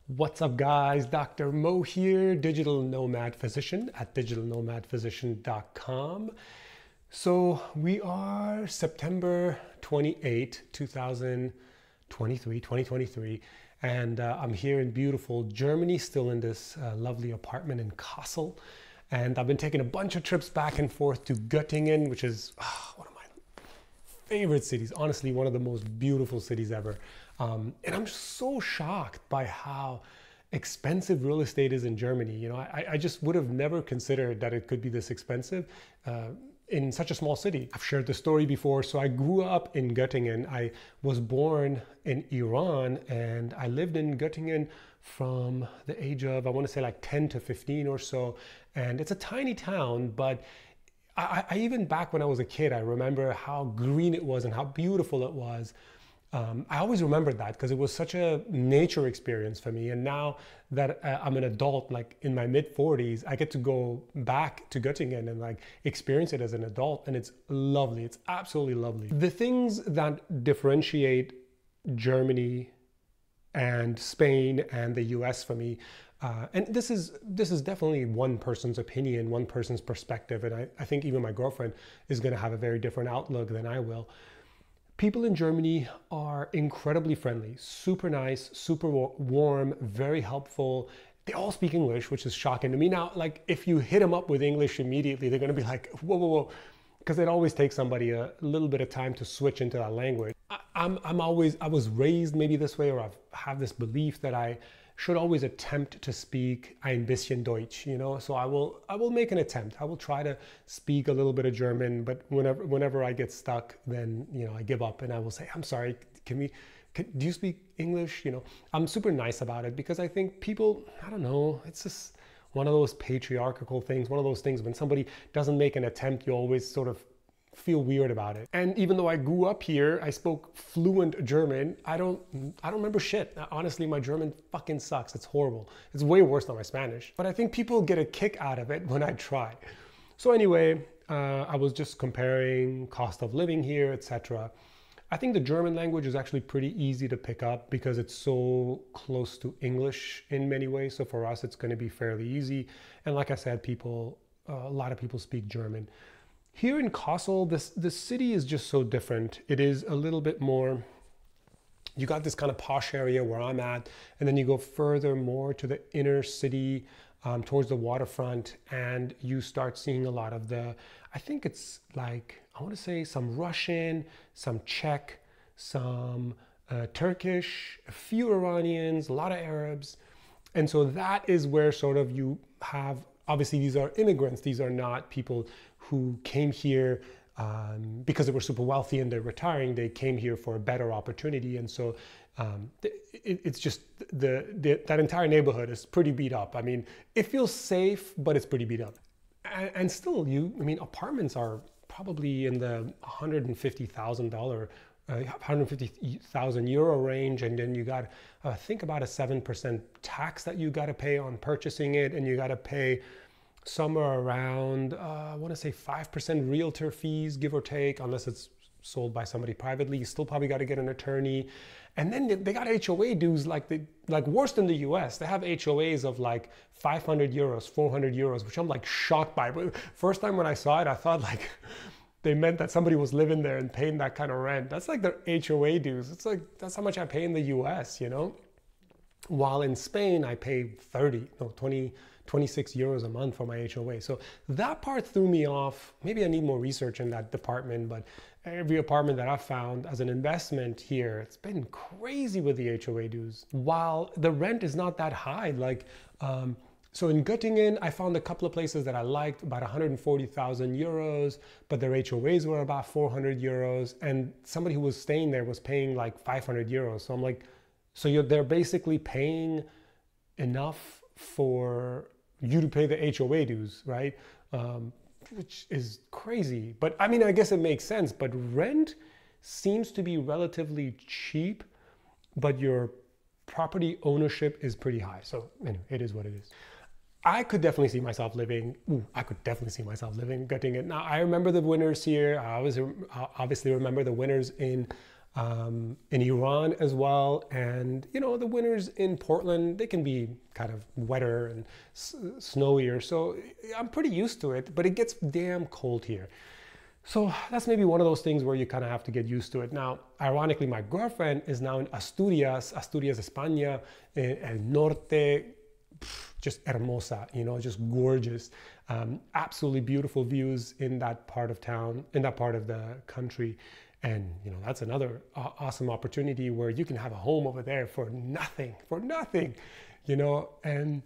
What's up, guys? Dr. Mo here, digital nomad physician at digitalnomadphysician.com. So we are September 28, 2023, and I'm here in beautiful Germany, still in this lovely apartment in Kassel. And I've been taking a bunch of trips back and forth to Göttingen, which is one of my favorite cities, honestly, one of the most beautiful cities ever. And I'm just so shocked by how expensive real estate is in Germany. You know, I just would have never considered that it could be this expensive in such a small city. I've shared the story before. So I grew up in Göttingen. I was born in Iran and I lived in Göttingen from the age of, I want to say like 10 to 15 or so. And it's a tiny town, but I even back when I was a kid, I remember how green it was and how beautiful it was. I always remembered that because it was such a nature experience for me. And now that I'm an adult, like in my mid 40s, I get to go back to Göttingen and like experience it as an adult. And it's lovely. It's absolutely lovely. The things that differentiate Germany and Spain and the US for me, and this is definitely one person's opinion, one person's perspective. And I think even my girlfriend is going to have a very different outlook than I will. People in Germany are incredibly friendly, super nice, super warm, very helpful. They all speak English, which is shocking to me. Now, like if you hit them up with English immediately, they're going to be like, whoa, whoa, whoa. Because it always takes somebody a little bit of time to switch into that language. I was raised maybe this way, or I have this belief that I should always attempt to speak ein bisschen Deutsch, you know? So I will make an attempt. I will try to speak a little bit of German, but whenever I get stuck, then, you know, I give up and I will say, I'm sorry, do you speak English? You know, I'm super nice about it because I think people, I don't know, it's just one of those patriarchal things, one of those things when somebody doesn't make an attempt, you always sort of feel weird about it. And even though I grew up here, I spoke fluent German. I don't remember shit. Honestly, my German fucking sucks. It's horrible. It's way worse than my Spanish. But I think people get a kick out of it when I try. So anyway, I was just comparing cost of living here, etc. I think the German language is actually pretty easy to pick up because it's so close to English in many ways. So for us, it's going to be fairly easy. And like I said, a lot of people speak German. Here in Kassel, the city is just so different. It is a little bit more, you got this kind of posh area where I'm at, and then you go further more to the inner city, towards the waterfront, and you start seeing a lot of I think it's like, I want to say some Russian, some Czech, some Turkish, a few Iranians, a lot of Arabs. And so that is where sort of you have, obviously these are immigrants, these are not people who came here because they were super wealthy and they're retiring. They came here for a better opportunity. And so it's just, that entire neighborhood is pretty beat up. I mean, it feels safe, but it's pretty beat up. And still, apartments are probably in the $150,000 150,000 euro range, and then you got think about a 7% tax that you got to pay on purchasing it, and you got to pay somewhere around I want to say 5% realtor fees, give or take, unless it's sold by somebody privately. You still probably got to get an attorney, and then they got HOA dues like worse than the US. They have HOAs of like 500 euros, 400 euros, which I'm like shocked by. But first time when I saw it, I thought like they meant that somebody was living there and paying that kind of rent. That's like their HOA dues. It's like, that's how much I pay in the US, you know? While in Spain, I pay 26 euros a month for my HOA. So that part threw me off. Maybe I need more research in that department, but every apartment that I've found as an investment here, it's been crazy with the HOA dues. While the rent is not that high, so in Göttingen, I found a couple of places that I liked, about 140,000 euros, but their HOAs were about 400 euros. And somebody who was staying there was paying like 500 euros. So I'm like, they're basically paying enough for you to pay the HOA dues, right? Which is crazy. But I mean, I guess it makes sense, but rent seems to be relatively cheap, but your property ownership is pretty high. So anyway, it is what it is. I could definitely see myself living in Göttingen. Now, I remember the winters here. I obviously remember the winters in in Iran as well. And, you know, the winters in Portland, they can be kind of wetter and snowier. So I'm pretty used to it, but it gets damn cold here. So that's maybe one of those things where you kind of have to get used to it. Now, ironically, my girlfriend is now in Asturias, España, El Norte, just hermosa, you know, just gorgeous. Absolutely beautiful views in that part of town, in that part of the country. And, you know, that's another awesome opportunity where you can have a home over there for nothing, you know. And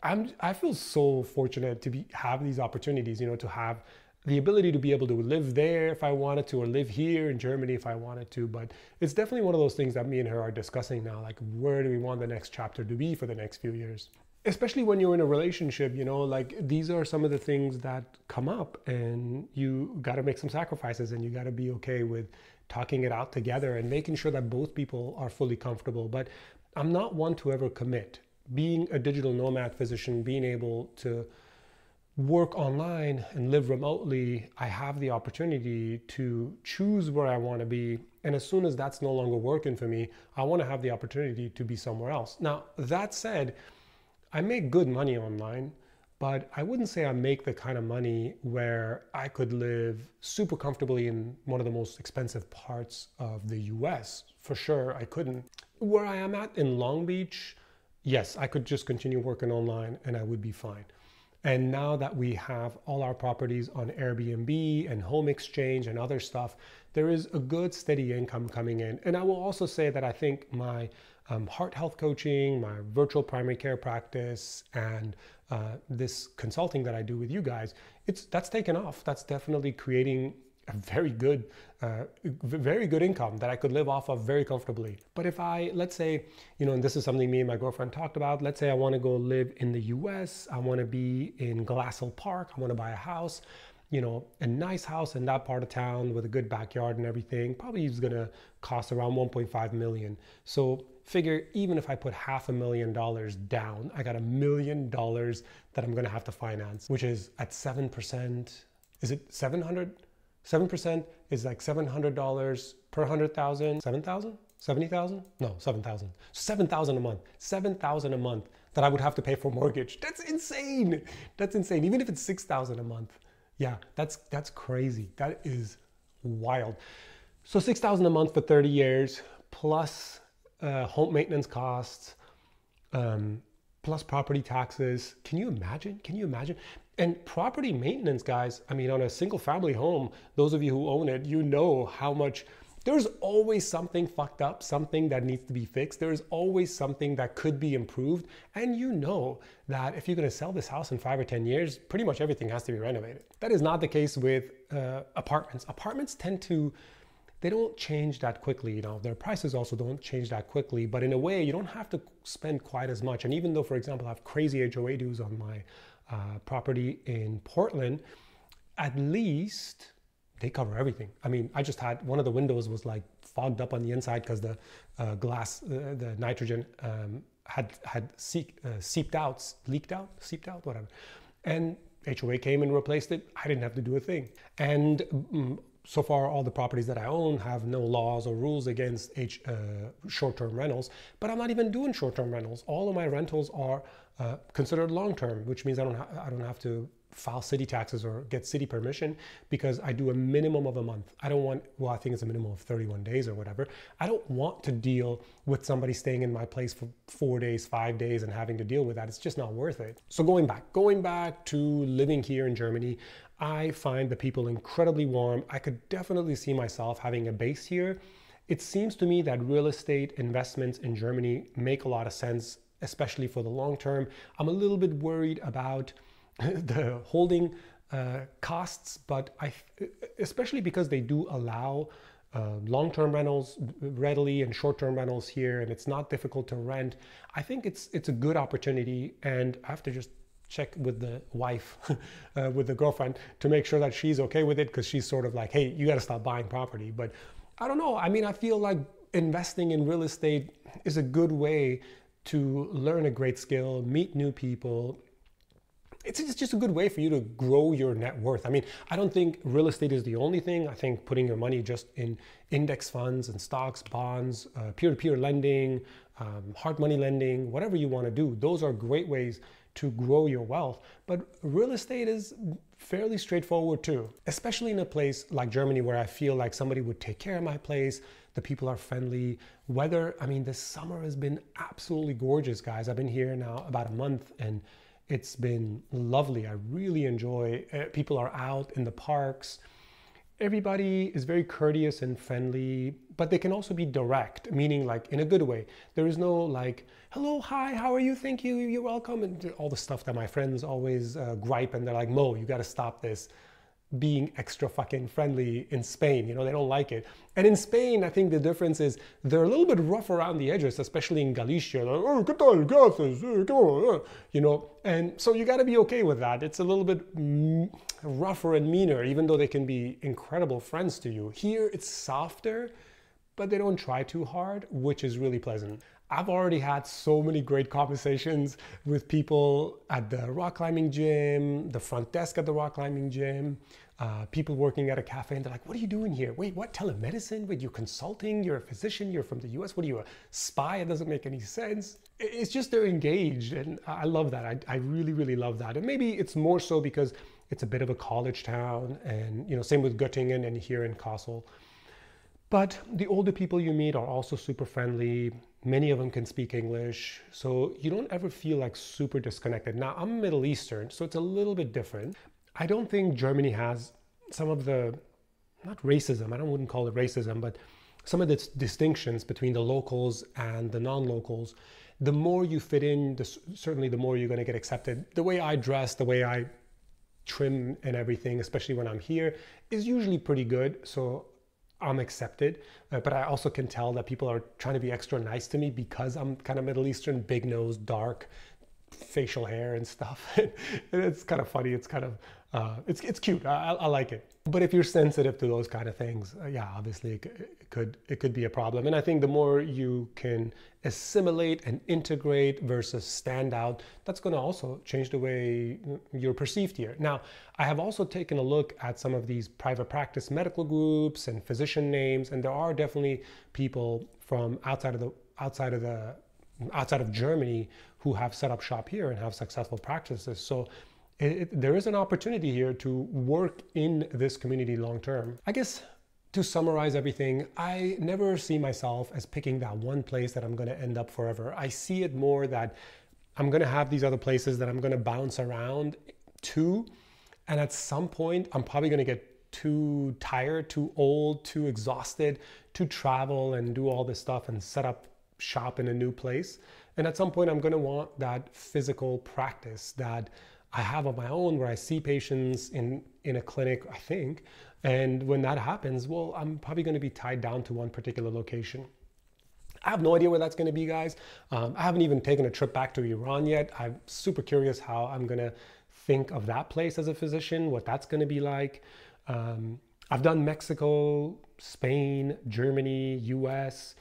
I feel so fortunate to have these opportunities, you know, to have the ability to be able to live there if I wanted to, or live here in Germany if I wanted to. But it's definitely one of those things that me and her are discussing now, like where do we want the next chapter to be for the next few years? Especially when you're in a relationship, you know, like these are some of the things that come up, and you got to make some sacrifices, and you got to be okay with talking it out together and making sure that both people are fully comfortable. But I'm not one to ever commit. Being a digital nomad physician, being able to work online and live remotely, I have the opportunity to choose where I want to be. And as soon as that's no longer working for me, I want to have the opportunity to be somewhere else. Now, that said, I make good money online, but I wouldn't say I make the kind of money where I could live super comfortably in one of the most expensive parts of the US. For sure, I couldn't. Where I am at in Long Beach, yes, I could just continue working online and I would be fine. And now that we have all our properties on Airbnb and home exchange and other stuff, there is a good steady income coming in. And I will also say that I think my heart health coaching, my virtual primary care practice, and this consulting that I do with you guys, that's taken off. That's definitely creating a very good income that I could live off of very comfortably. But if let's say, you know, and this is something me and my girlfriend talked about, let's say I want to go live in the US, I want to be in Glassell Park, I want to buy a house, you know, a nice house in that part of town with a good backyard and everything, probably is going to cost around 1.5 million. So figure even if I put $500,000 down, I got $1 million that I'm going to have to finance, which is at 7%. Is it 700? 7% is like $700 per 100,000. 7,000? 70,000? No, 7,000. 7,000 a month. 7,000 a month that I would have to pay for mortgage. That's insane. That's insane. Even if it's 6,000 a month. Yeah, that's crazy. That is wild. So 6,000 a month for 30 years plus home maintenance costs, plus property taxes. Can you imagine? Can you imagine? And property maintenance, guys, I mean, on a single family home, those of you who own it, you know how much, there's always something fucked up, something that needs to be fixed. There's always something that could be improved. And you know that if you're going to sell this house in 5 or 10 years, pretty much everything has to be renovated. That is not the case with apartments. Apartments tend to, they don't change that quickly, you know, their prices also don't change that quickly, but in a way you don't have to spend quite as much. And even though, for example, I have crazy HOA dues on my property in Portland, at least they cover everything. I mean, I just had, one of the windows was like fogged up on the inside because the glass, the nitrogen had seeped out, whatever. And HOA came and replaced it. I didn't have to do a thing. And so far, all the properties that I own have no laws or rules against short-term rentals, but I'm not even doing short-term rentals. All of my rentals are considered long-term, which means I don't have to file city taxes or get city permission because I do a minimum of a month. I don't want, well, I think it's a minimum of 31 days or whatever. I don't want to deal with somebody staying in my place for 4 days, 5 days and having to deal with that. It's just not worth it. So going back to living here in Germany, I find the people incredibly warm. I could definitely see myself having a base here. It seems to me that real estate investments in Germany make a lot of sense, especially for the long term. I'm a little bit worried about the holding costs, but especially because they do allow long-term rentals readily and short-term rentals here, and it's not difficult to rent. I think it's a good opportunity, and I have to just check with the wife, with the girlfriend, to make sure that she's okay with it, because she's sort of like, hey, you got to stop buying property. But I don't know. I mean, I feel like investing in real estate is a good way to learn a great skill, meet new people. it's just a good way for you to grow your net worth. I mean, I don't think real estate is the only thing. I think putting your money just in index funds and stocks, bonds, peer-to-peer lending, hard money lending, whatever you want to do, those are great ways to grow your wealth. But real estate is fairly straightforward too, especially in a place like Germany where I feel like somebody would take care of my place. The people are friendly. Weather, I mean, this summer has been absolutely gorgeous, guys. I've been here now about a month and it's been lovely. I really enjoy it. People are out in the parks. Everybody is very courteous and friendly, but they can also be direct, meaning like in a good way. There is no like, hello, hi, how are you? Thank you, you're welcome. And all the stuff that my friends always gripe, and they're like, Mo, you got to stop this being extra fucking friendly in Spain. You know, they don't like it. And in Spain, I think the difference is they're a little bit rough around the edges, especially in Galicia. Like, oh, ¿qué tal? ¿Qué haces? Come on. You know, and so you got to be okay with that. It's a little bit rougher and meaner, even though they can be incredible friends to you. Here, it's softer, but they don't try too hard, which is really pleasant. I've already had so many great conversations with people at the rock climbing gym, the front desk at the rock climbing gym, people working at a cafe, and they're like, what are you doing here? Wait, what, telemedicine? Wait, you're consulting? You're a physician? You're from the US? What are you, a spy? It doesn't make any sense. It's just they're engaged, and I love that. I really, really love that. And maybe it's more so because it's a bit of a college town, and you know, same with Göttingen and here in Kassel. But the older people you meet are also super friendly. Many of them can speak English, so you don't ever feel like super disconnected. Now, I'm Middle Eastern, so it's a little bit different. I don't think Germany has some of the, not racism, I wouldn't call it racism, but some of the distinctions between the locals and the non-locals. The more you fit in, certainly the more you're going to get accepted. The way I dress, the way I trim and everything, especially when I'm here, is usually pretty good. So I'm accepted, but I also can tell that people are trying to be extra nice to me because I'm kind of Middle Eastern, big nose, dark, facial hair and stuff. And it's kind of funny. It's kind of, it's cute. I like it. But if you're sensitive to those kind of things, yeah, obviously it could be a problem. And I think the more you can assimilate and integrate versus stand out, that's going to also change the way you're perceived here. Now, I have also taken a look at some of these private practice medical groups and physician names, and there are definitely people from outside of Germany who have set up shop here and have successful practices. So there is an opportunity here to work in this community long term. I guess to summarize everything, I never see myself as picking that one place that I'm going to end up forever. I see it more that I'm going to have these other places that I'm going to bounce around to. And at some point, I'm probably going to get too tired, too old, too exhausted to travel and do all this stuff and set up shop in a new place. And at some point, I'm going to want that physical practice that I have on my own, where I see patients in a clinic, I think. And when that happens, well, I'm probably going to be tied down to one particular location. I have no idea where that's going to be, guys. I haven't even taken a trip back to Iran yet. I'm super curious how I'm going to think of that place as a physician, what that's going to be like. I've done Mexico, Spain, Germany, US.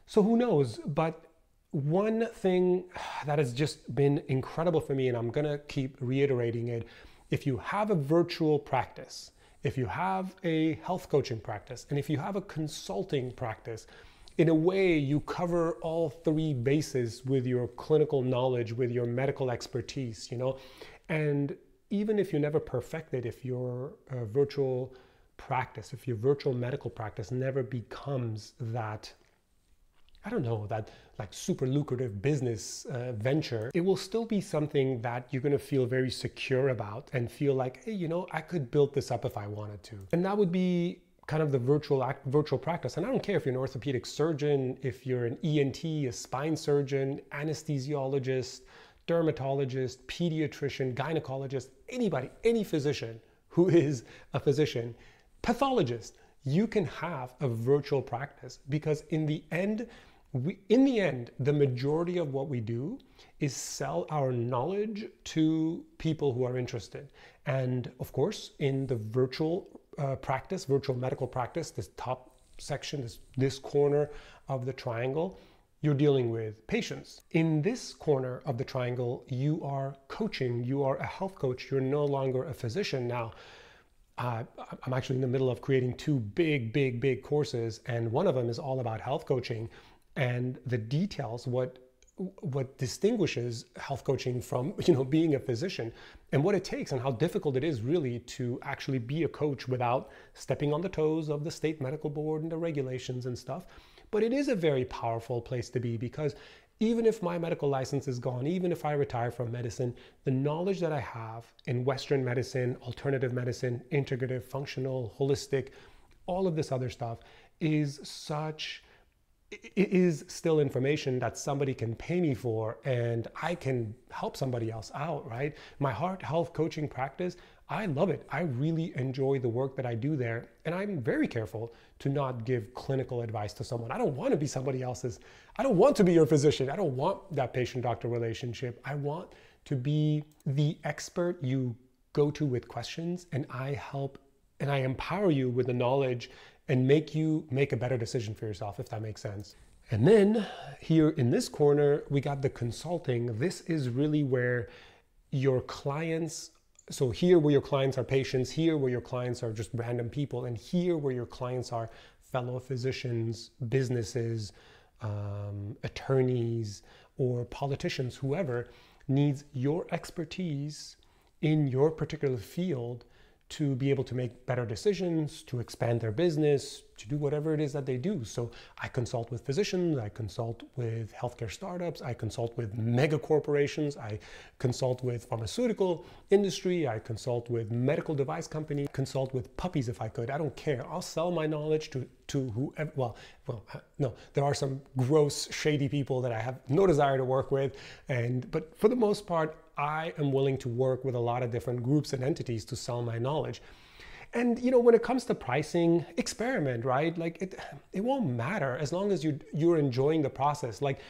So who knows? But one thing that has just been incredible for me, and I'm gonna keep reiterating it, if you have a virtual practice, if you have a health coaching practice, and if you have a consulting practice, in a way you cover all three bases with your clinical knowledge, with your medical expertise, you know? And even if you never perfect it, if your virtual practice, if your virtual medical practice never becomes that, I don't know, that like super lucrative business venture, it will still be something that you're going to feel very secure about and feel like, hey, you know, I could build this up if I wanted to. And that would be kind of the virtual practice. And I don't care if you're an orthopedic surgeon, if you're an ENT, a spine surgeon, anesthesiologist, dermatologist, pediatrician, gynecologist, anybody, any physician who is a physician, pathologist, you can have a virtual practice, because in the end, the majority of what we do is sell our knowledge to people who are interested. And of course, in the virtual virtual medical practice, this top section, this corner of the triangle, you're dealing with patients. In this corner of the triangle, you are coaching, you are a health coach, you're no longer a physician. Now, I'm actually in the middle of creating two big courses, and one of them is all about health coaching and the details, what distinguishes health coaching from, being a physician, and what it takes and how difficult it is really to actually be a coach without stepping on the toes of the state medical board and the regulations and stuff. But it is a very powerful place to be, because even if my medical license is gone, even if I retire from medicine, the knowledge that I have in Western medicine, alternative medicine, integrative, functional, holistic, all of this other stuff is still information that somebody can pay me for, and I can help somebody else out, right? My heart health coaching practice, I love it. I really enjoy the work that I do there, and I'm very careful to not give clinical advice to someone. I don't want to be somebody else's. I don't want to be your physician. I don't want that patient-doctor relationship. I want to be the expert you go to with questions, and I help and I empower you with the knowledge and make you make a better decision for yourself, if that makes sense. And then here in this corner, we got the consulting. This is really where your clients, so here where your clients are patients, here where your clients are just random people, and here where your clients are fellow physicians, businesses, attorneys, or politicians, whoever needs your expertise in your particular field to be able to make better decisions, to expand their business, to do whatever it is that they do. So I consult with physicians, I consult with healthcare startups, I consult with mega corporations, I consult with pharmaceutical industry, I consult with medical device companies, consult with puppies if I could. I don't care. I'll sell my knowledge to whoever. No, there are some gross, shady people that I have no desire to work with, but for the most part, I am willing to work with a lot of different groups and entities to sell my knowledge. And when it comes to pricing, experiment, right? Like it won't matter as long as you're enjoying the process. Like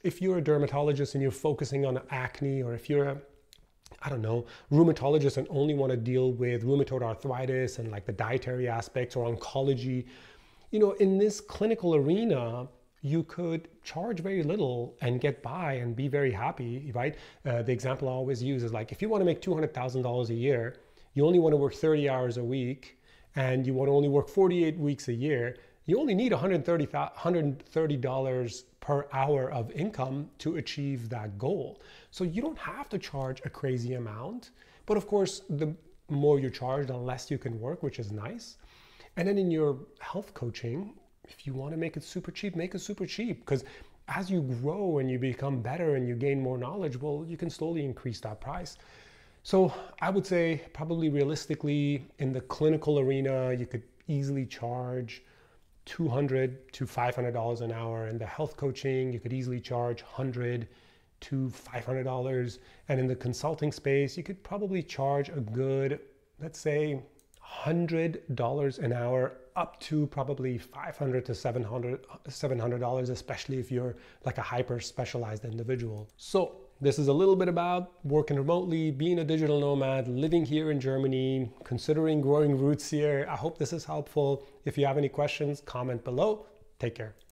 if you're a dermatologist and you're focusing on acne, or if you're rheumatologist and only want to deal with rheumatoid arthritis and like the dietary aspects, or oncology, in this clinical arena, you could charge very little and get by and be very happy, right? The example I always use is like, if you want to make $200,000 a year, you only want to work 30 hours a week, and you want to only work 48 weeks a year, you only need $130 per hour of income to achieve that goal. So you don't have to charge a crazy amount, but of course, the more you charge, the less you can work, which is nice. And then in your health coaching, if you want to make it super cheap, make it super cheap, because as you grow and you become better and you gain more knowledge, well, you can slowly increase that price. So I would say probably realistically in the clinical arena, you could easily charge $200 to $500 an hour. In the health coaching, you could easily charge $100 to $500. And in the consulting space, you could probably charge a good, let's say, $100 an hour, up to probably $500 to $700, especially if you're like a hyper specialized individual. So this is a little bit about working remotely, being a digital nomad, living here in Germany, considering growing roots here. I hope this is helpful. If you have any questions, comment below. Take care.